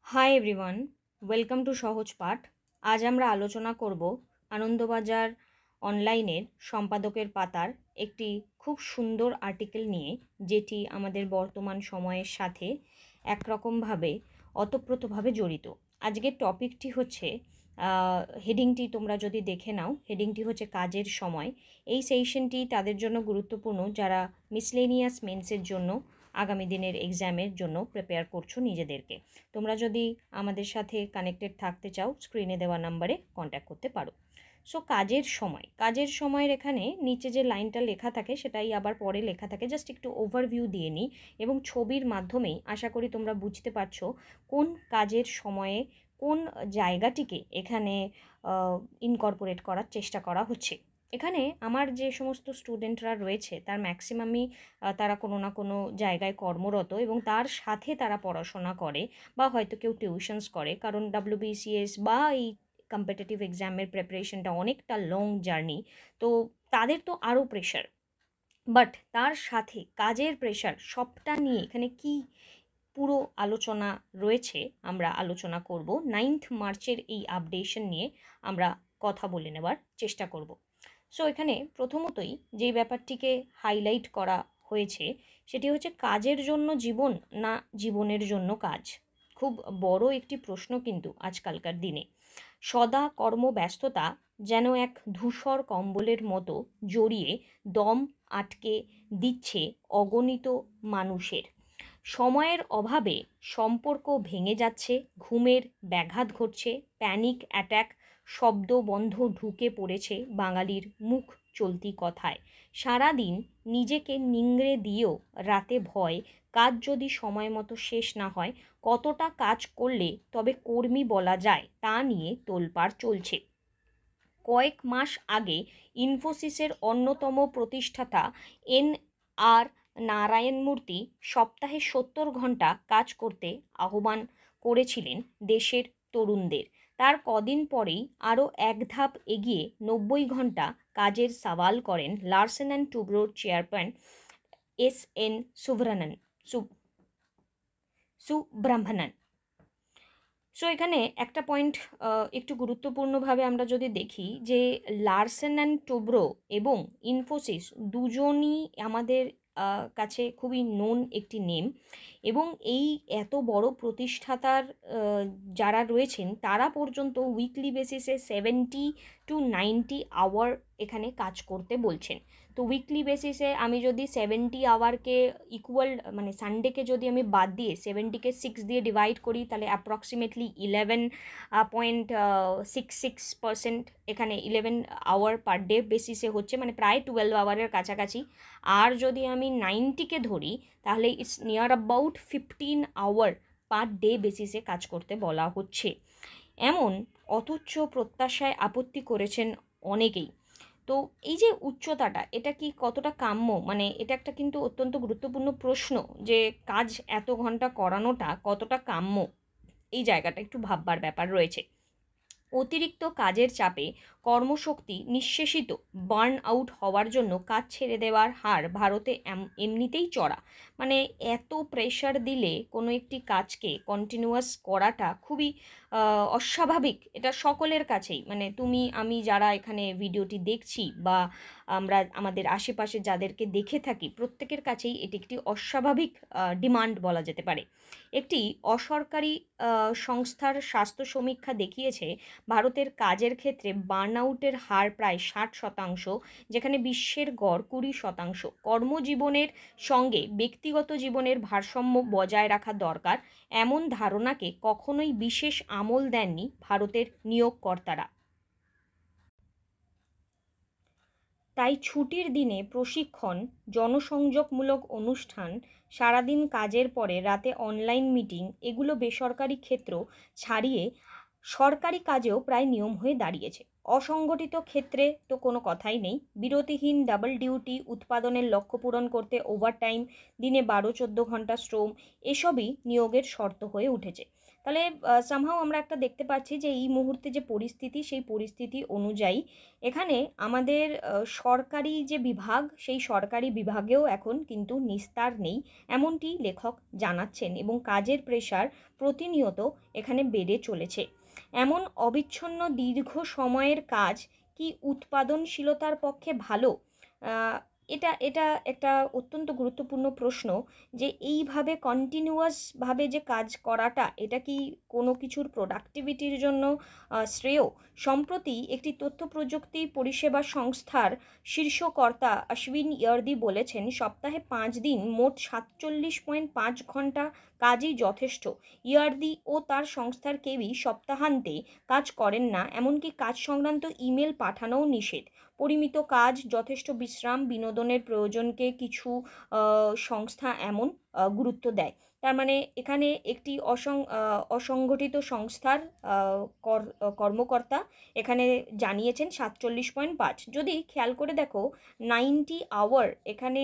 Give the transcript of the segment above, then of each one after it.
Hi everyone, welcome to সহজ পাঠ। আজ আমরা আলোচনা করব আনন্দবাজার অনলাইনের সম্পাদকের পাতার একটি খুব সুন্দর আর্টিকেল নিয়ে, যেটি আমাদের বর্তমান সময়ের সাথে একরকমভাবে ওতপ্রোতভাবে জড়িত। আজকের টপিকটি হচ্ছে, হেডিংটি তোমরা যদি দেখে নাও, হেডিংটি হচ্ছে কাজের সময়। এই সেশনটি তাদের জন্য গুরুত্বপূর্ণ যারা মিসলেনিয়াস মেন্সের জন্য আগামী দিনের এক্সামের জন্য প্রিপেয়ার করছো নিজেদেরকে। তোমরা যদি আমাদের সাথে কানেক্টেড থাকতে চাও, স্ক্রিনে দেওয়া নাম্বারে কন্ট্যাক্ট করতে পারো। সো কাজের সময়ের এখানে নিচে যে লাইনটা লেখা থাকে সেটাই আবার পরে লেখা থাকে, জাস্ট একটু ওভারভিউ দিয়ে নিই এবং ছবির মাধ্যমেই আশা করি তোমরা বুঝতে পারছো কোন কাজের সময়ে কোন জায়গাটিকে এখানে ইনকর্পোরেট করার চেষ্টা করা হচ্ছে। এখানে আমার যে সমস্ত স্টুডেন্টরা রয়েছে তার ম্যাক্সিমামই তারা কোনো না কোনো জায়গায় কর্মরত এবং তার সাথে তারা পড়াশোনা করে বা হয়তো কেউ টিউশনস করে, কারণ WBCS বা এই কম্পিটিটিভ এক্সামের প্রিপারেশনটা অনেকটা লং জার্নি। তো তাদের তো আরও প্রেশার, বাট তার সাথে কাজের প্রেশার সবটা নিয়ে এখানে কি পুরো আলোচনা রয়েছে আমরা আলোচনা করব। 9th মার্চের এই আপডেশন নিয়ে আমরা কথা বলে নেবার চেষ্টা করব। সো এখানে প্রথমতই যেই ব্যাপারটিকে হাইলাইট করা হয়েছে সেটি হচ্ছে কাজের জন্য জীবন না জীবনের জন্য কাজ। খুব বড় একটি প্রশ্ন কিন্তু আজকালকার দিনে। সদা কর্মব্যস্ততা যেন এক ধূসর কম্বলের মতো জড়িয়ে দম আটকে দিচ্ছে অগণিত মানুষের। সময়ের অভাবে সম্পর্ক ভেঙে যাচ্ছে, ঘুমের ব্যাঘাত ঘটছে, প্যানিক অ্যাটাক শব্দবন্ধ ঢুকে পড়েছে বাঙালির মুখ চলতি কথায়। সারাদিন নিজেকে নিংড়ে দিয়েও রাতে ভয়, কাজ যদি সময় মতো শেষ না হয় কতটা কাজ করলে তবে কর্মী বলা যায় তা নিয়ে তোলপাড় চলছে। কয়েক মাস আগে ইনফোসিসের অন্যতম প্রতিষ্ঠাতা NR নারায়ণমূর্তি সপ্তাহে 70 ঘন্টা কাজ করতে আহ্বান করেছিলেন দেশের তরুণদের। তার কদিন পরেই আরও এক ধাপ এগিয়ে 90 ঘন্টা কাজের সওয়াল করেন লারসেন অ্যান্ড টুব্রোর চেয়ারম্যান SN সুব্রহ্মণ্যন। সো এখানে একটা পয়েন্ট একটু গুরুত্বপূর্ণভাবে আমরা যদি দেখি যে লারসেন অ্যান্ড টুব্রো এবং ইনফোসিস দুজনই আমাদের কাছে খুবই নোন একটি নেম, এবং এই এত বড় প্রতিষ্ঠাতার যারা রয়েছেন তারা পর্যন্ত উইকলি বেসিসে 70 to 90 আওয়ার এখানে কাজ করতে বলছেন। তো উইকলি বেসিসে আমি যদি 70 আওয়ারকে ইকুয়াল, মানে সানডেকে যদি আমি বাদ দিয়ে 70কে 6 দিয়ে ডিভাইড করি, তাহলে অ্যাপ্রক্সিমেটলি 11.66% এখানে 11 আওয়ার পার ডে বেসিসে হচ্ছে, মানে প্রায় 12 আওয়ারের কাছাকাছি। আর যদি আমি 90কে ধরি তাহলে it's near about 15 hour per day বেসিসে কাজ করতে বলা হচ্ছে। এমন অতুচ্ছ প্রত্যাশায় আপত্তি করেছেন অনেকেই। তো এই যে উচ্চতাটা, এটা কি কতটা কাম্য, মানে এটা একটা কিন্তু অত্যন্ত গুরুত্বপূর্ণ প্রশ্ন যে কাজ এত ঘন্টা করানোটা কতটা কাম্য, এই জায়গাটা একটু ভাববার ব্যাপার রয়েছে। অতিরিক্ত কাজের চাপে কর্মশক্তি নিঃশেষিত বার্ন আউট হওয়ার জন্য কাজ ছেড়ে দেওয়ার হার ভারতে এমনিতেই চড়া। মানে এত প্রেশার দিলে কোনো একটি কাজকে কন্টিনিউয়াস করাটা খুবই অস্বাভাবিক, এটা সকলের কাছেই, মানে তুমি আমি যারা এখানে ভিডিওটি দেখছি বা আমরা আমাদের আশেপাশে যাদেরকে দেখে থাকি প্রত্যেকের কাছেই এটি একটি অস্বাভাবিক ডিমান্ড বলা যেতে পারে। একটি অসরকারি সংস্থার স্বাস্থ্য সমীক্ষা দেখিয়েছে ভারতের কাজের ক্ষেত্রে বার্নআউটের হার প্রায় 60%, যেখানে বিশ্বের গড় 20%। কর্মজীবনের সঙ্গে ব্যক্তিগত জীবনের ভারসাম্য বজায় রাখা দরকার, এমন ধারণাকে কখনোই বিশেষ আমল দেননি ভারতের নিয়োগকর্তারা। তাই ছুটির দিনে প্রশিক্ষণ, জনসংযোগমূলক অনুষ্ঠান, সারাদিন কাজের পরে রাতে অনলাইন মিটিং, এগুলো বেসরকারি ক্ষেত্র ছাড়িয়ে সরকারি কাজেও প্রায় নিয়ম হয়ে দাঁড়িয়েছে। অসংগঠিত ক্ষেত্রে তো কোনো কথাই নেই, বিরতিহীন ডাবল ডিউটি, উৎপাদনের লক্ষ্য পূরণ করতে ওভারটাইম, দিনে 12-14 ঘন্টা শ্রম, এসবই নিয়োগের শর্ত হয়ে উঠেছে। তাহলে সামহাও আমরা একটা দেখতে পাচ্ছি যে এই মুহূর্তে যে পরিস্থিতি, সেই পরিস্থিতি অনুযায়ী এখানে আমাদের সরকারি যে বিভাগ, সেই সরকারি বিভাগেও এখন কিন্তু নিস্তার নেই, এমনটি লেখক জানাচ্ছেন, এবং কাজের প্রেশার প্রতিনিয়ত এখানে বেড়ে চলেছে। এমন অবিচ্ছিন্ন দীর্ঘ সময়ের কাজ কি উৎপাদনশীলতার পক্ষে ভালো? আহ, এটা এটা একটা অত্যন্ত গুরুত্বপূর্ণ প্রশ্ন, যে এইভাবে কন্টিনিউয়াসভাবে যে কাজ করাটা, এটা কি কোনো কিছুর প্রোডাক্টিভিটির জন্য শ্রেয়? সম্প্রতি একটি তথ্য প্রযুক্তি পরিষেবা সংস্থার শীর্ষকর্তা অশ্বিন ইয়ার্দি বলেছেন, সপ্তাহে 5 দিন মোট 47.5 ঘন্টা কাজই যথেষ্ট। ইয়ার্দি ও তার সংস্থার কেউই সপ্তাহান্তে কাজ করেন না, এমনকি কাজ সংক্রান্ত ইমেল পাঠানোও নিষেধ। পরিমিত কাজ, যথেষ্ট বিশ্রাম, বিনোদনের প্রয়োজনকে কিছু সংস্থা এমন গুরুত্ব দেয়। তার মানে এখানে একটি অসংগঠিত সংস্থার কর্মকর্তা এখানে জানিয়েছেন 47.5। যদি খেয়াল করে দেখো, 90 আওয়ার এখানে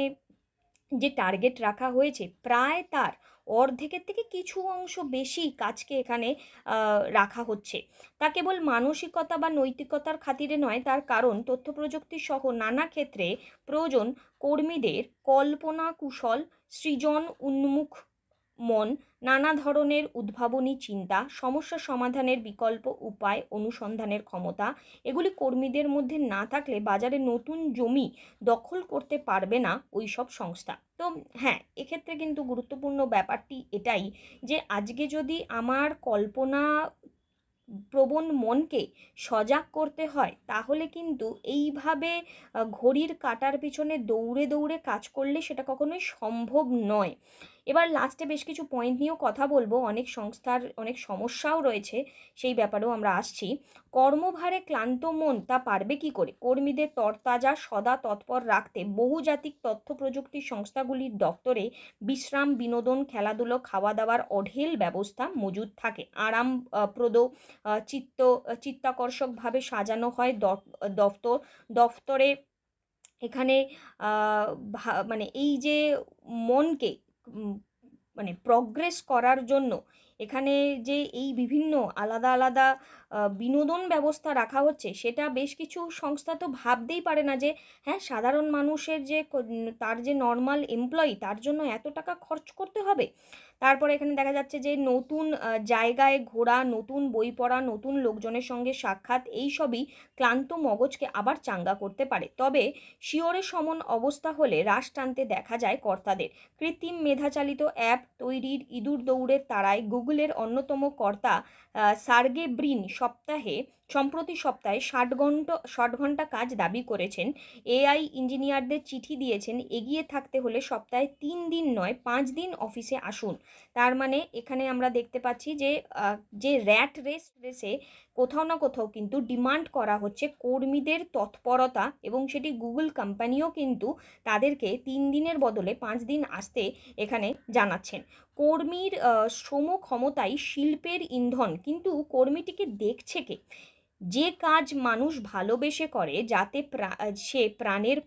যে টার্গেট রাখা হয়েছে, প্রায় তার অর্ধেকের থেকে কিছু অংশ বেশি কাজকে এখানে রাখা হচ্ছে। তা কেবল মানসিকতা বা নৈতিকতার খাতিরে নয়, তার কারণ তথ্য প্রযুক্তি সহ নানা ক্ষেত্রে প্রয়োজন কর্মীদের কল্পনা কুশল, সৃজন উন্মুখ মন, নানা ধরনের উদ্ভাবনী চিন্তা, সমস্যা সমাধানের বিকল্প উপায় অনুসন্ধানের ক্ষমতা। এগুলি কর্মীদের মধ্যে না থাকলে বাজারে নতুন জমি দখল করতে পারবে না ওই সব সংস্থা। তো হ্যাঁ, এক্ষেত্রে কিন্তু গুরুত্বপূর্ণ ব্যাপারটি এটাই, যে আজকে যদি আমার কল্পনা প্রবণ মনকে সজাগ করতে হয়, তাহলে কিন্তু এইভাবে ঘড়ির কাঁটার পিছনে দৌড়ে দৌড়ে কাজ করলে সেটা কখনোই সম্ভব নয়। এবার লাস্টে বেশ কিছু পয়েন্ট নিয়েও কথা বলবো, অনেক সংস্থার অনেক সমস্যাও রয়েছে, সেই ব্যাপারেও আমরা আসছি। কর্মভারে ক্লান্ত মন তা পারবে কি করে? কর্মীদের তরতাজা সদা তৎপর রাখতে বহুজাতিক তথ্য প্রযুক্তি সংস্থাগুলির দপ্তরে বিশ্রাম, বিনোদন, খেলাধুলো, খাওয়া দাওয়ার অঢেল ব্যবস্থা মজুদ থাকে। আরামপ্রদ চিত্তাকর্ষকভাবে সাজানো হয় দফতর দফতরে। এখানে মানে এই যে মনকে মানে প্রগ্রেস করার জন্য এখানে যে এই বিভিন্ন আলাদা আলাদা বিনোদন ব্যবস্থা রাখা হচ্ছে, সেটা বেশ কিছু সংস্থা তো ভাবতেই পারে না যে হ্যাঁ, সাধারণ মানুষের যে তার যে নর্মাল এমপ্লয়ি, তার জন্য এত টাকা খরচ করতে হবে। তারপরে এখানে দেখা যাচ্ছে যে নতুন জায়গায় ঘোরা, নতুন বই পড়া, নতুন লোকজনের সঙ্গে সাক্ষাৎ, এই সবই ক্লান্ত মগজকে আবার চাঙ্গা করতে পারে। তবে শিওরে সমন অবস্থা হলে রাশ টানতে দেখা যায় কর্তাদের। কৃত্রিম মেধাচালিত অ্যাপ তৈরির ইঁদুর দৌড়ের তাড়ায় গুগলের অন্যতম কর্তা সার্গে ব্রিন সম্প্রতি সপ্তাহে 60 ঘন্টা কাজ দাবি করেছেন। এআই ইঞ্জিনিয়ারদের চিঠি দিয়েছেন, এগিয়ে থাকতে হলে সপ্তাহে 3 দিন নয় 5 দিন অফিসে আসুন। তার মানে এখানে আমরা দেখতে পাচ্ছি যে যে রেসে কোথাও না কোথাও কিন্তু ডিমান্ড করা হচ্ছে কর্মীদের তৎপরতা, এবং সেটি গুগল কোম্পানিও কিন্তু তাদেরকে 3 দিনের বদলে 5 দিন আসতে এখানে জানাচ্ছেন। কর্মীর শ্রম ক্ষমতাই শিল্পের ইন্ধন, কিন্তু কর্মীটিকে দেখছে কে? যে কাজ মানুষ ভালোবেসে করে, যাতে সে প্রাণের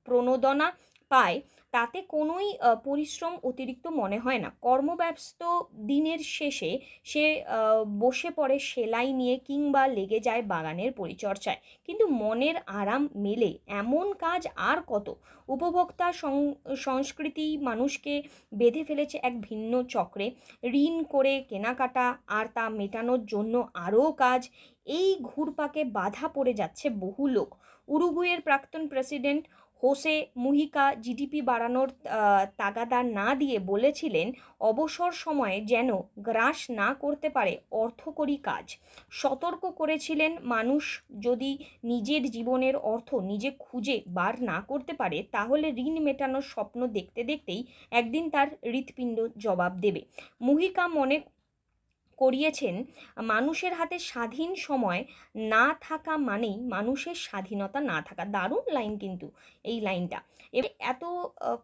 প্রণোদনা পায়, তাতে কোনোই পরিশ্রম অতিরিক্ত মনে হয় না। কর্মব্যস্ত দিনের শেষে সে বসে পড়ে সেলাই নিয়ে, কিংবা লেগে যায় বাগানের পরিচর্যায়, কিন্তু মনের আরাম মেলে এমন কাজ আর কত? উপভোক্তা সংস্কৃতি মানুষকে বেঁধে ফেলেছে এক ভিন্ন চক্রে। ঋণ করে কেনাকাটা, আর তা মেটানোর জন্য আরও কাজ, এই ঘুরপাকে বাধা পড়ে যাচ্ছে বহু লোক। উরুগুয়ের প্রাক্তন প্রেসিডেন্ট হোসে মুহিকা জিডিপি বাড়ানোর তাগাদা না দিয়ে বলেছিলেন, অবসর সময়ে যেন গ্রাস না করতে পারে অর্থকরী কাজ। সতর্ক করেছিলেন, মানুষ যদি নিজের জীবনের অর্থ নিজে খুঁজে বার না করতে পারে, তাহলে ঋণ মেটানোর স্বপ্ন দেখতে দেখতেই একদিন তার হৃৎপিণ্ড জবাব দেবে। মুহিকা মনে করিয়েছেন, মানুষের হাতে স্বাধীন সময় না থাকা মানেই মানুষের স্বাধীনতা না থাকা। দারুণ লাইন কিন্তু এই লাইনটা। এবার এত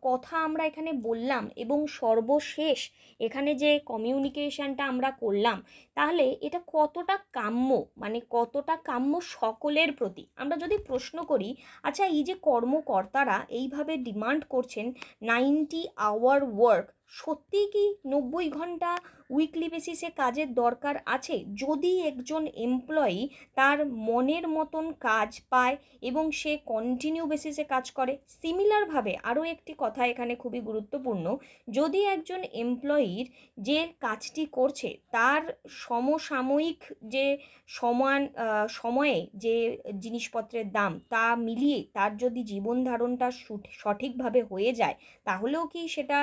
কথা আমরা এখানে বললাম এবং সর্বশেষ এখানে যে কমিউনিকেশনটা আমরা করলাম, তাহলে এটা কতটা কাম্য, মানে কতটা কাম্য সকলের প্রতি। আমরা যদি প্রশ্ন করি, আচ্ছা এই যে কর্মকর্তারা এইভাবে ডিমান্ড করছেন 90 আওয়ার ওয়ার্ক, সত্যিই কি 90 ঘন্টা উইকলি বেসিসে কাজের দরকার আছে? যদি একজন এমপ্লয়ি তার মনের মতন কাজ পায় এবং সে কন্টিনিউ বেসিসে কাজ করে। সিমিলারভাবে আরও একটি কথা এখানে খুবই গুরুত্বপূর্ণ, যদি একজন এমপ্লয়ির যে কাজটি করছে তার সমসাময়িক যে সময়ে যে জিনিসপত্রের দাম তা মিলিয়ে তার যদি জীবন ধারণটা সঠিকভাবে হয়ে যায়, তাহলেও কি সেটা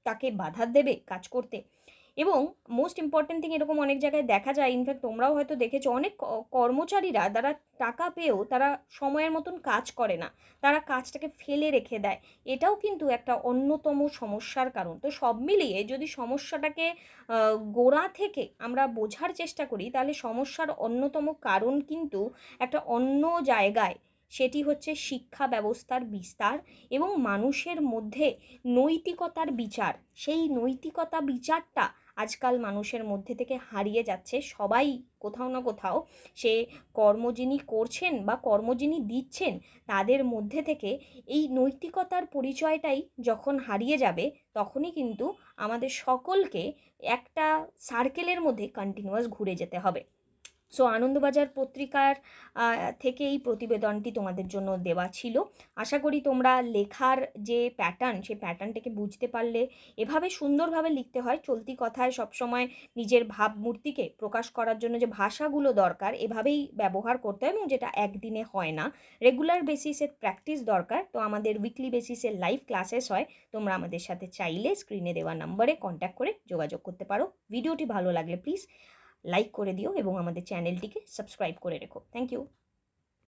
তাকে বাধা দেবে কাজ করতে? এবং মোস্ট ইম্পর্ট্যান্ট থিং, এরকম অনেক জায়গায় দেখা যায়, ইনফ্যাক্ট তোমরাও হয়তো দেখেছো, অনেক কর্মচারীরা যারা টাকা পেয়েও তারা সময়ের মতন কাজ করে না, তারা কাজটাকে ফেলে রেখে দেয়। এটাও কিন্তু একটা অন্যতম সমস্যার কারণ। তো সব মিলিয়ে যদি সমস্যাটাকে গোড়া থেকে আমরা বোঝার চেষ্টা করি, তাহলে সমস্যার অন্যতম কারণ কিন্তু একটা অন্য জায়গায়, সেটি হচ্ছে শিক্ষা ব্যবস্থার বিস্তার এবং মানুষের মধ্যে নৈতিকতার বিচার। সেই নৈতিকতা বিচারটা আজকাল মানুষের মধ্যে থেকে হারিয়ে যাচ্ছে। সবাই কোথাও না কোথাও, সে কর্ম যিনি করছেন বা কর্ম যিনি দিচ্ছেন, তাদের মধ্যে থেকে এই নৈতিকতার পরিচয়টাই যখন হারিয়ে যাবে, তখনই কিন্তু আমাদের সকলকে একটা সার্কেলের মধ্যে কন্টিনিউয়াস ঘুরে যেতে হবে। সো আনন্দবাজার পত্রিকার থেকে এই প্রতিবেদনটি তোমাদের জন্য দেওয়া ছিল। আশা করি তোমরা লেখার যে প্যাটার্ন, সেই প্যাটার্নটাকে বুঝতে পারলে। এভাবে সুন্দরভাবে লিখতে হয়, চলতি কথায় সবসময় নিজের ভাবমূর্তিকে প্রকাশ করার জন্য যে ভাষাগুলো দরকার, এভাবেই ব্যবহার করতে হয়, এবং যেটা একদিনে হয় না, রেগুলার বেসিসে প্র্যাকটিস দরকার। তো আমাদের উইকলি বেসিসে লাইভ ক্লাসেস হয়, তোমরা আমাদের সাথে চাইলে স্ক্রিনে দেওয়া নাম্বারে কন্ট্যাক্ট করে যোগাযোগ করতে পারো। ভিডিওটি ভালো লাগলে প্লিজ লাইক করে দিও এবং আমাদের চ্যানেলটিকে সাবস্ক্রাইব করে রেখো। Thank you.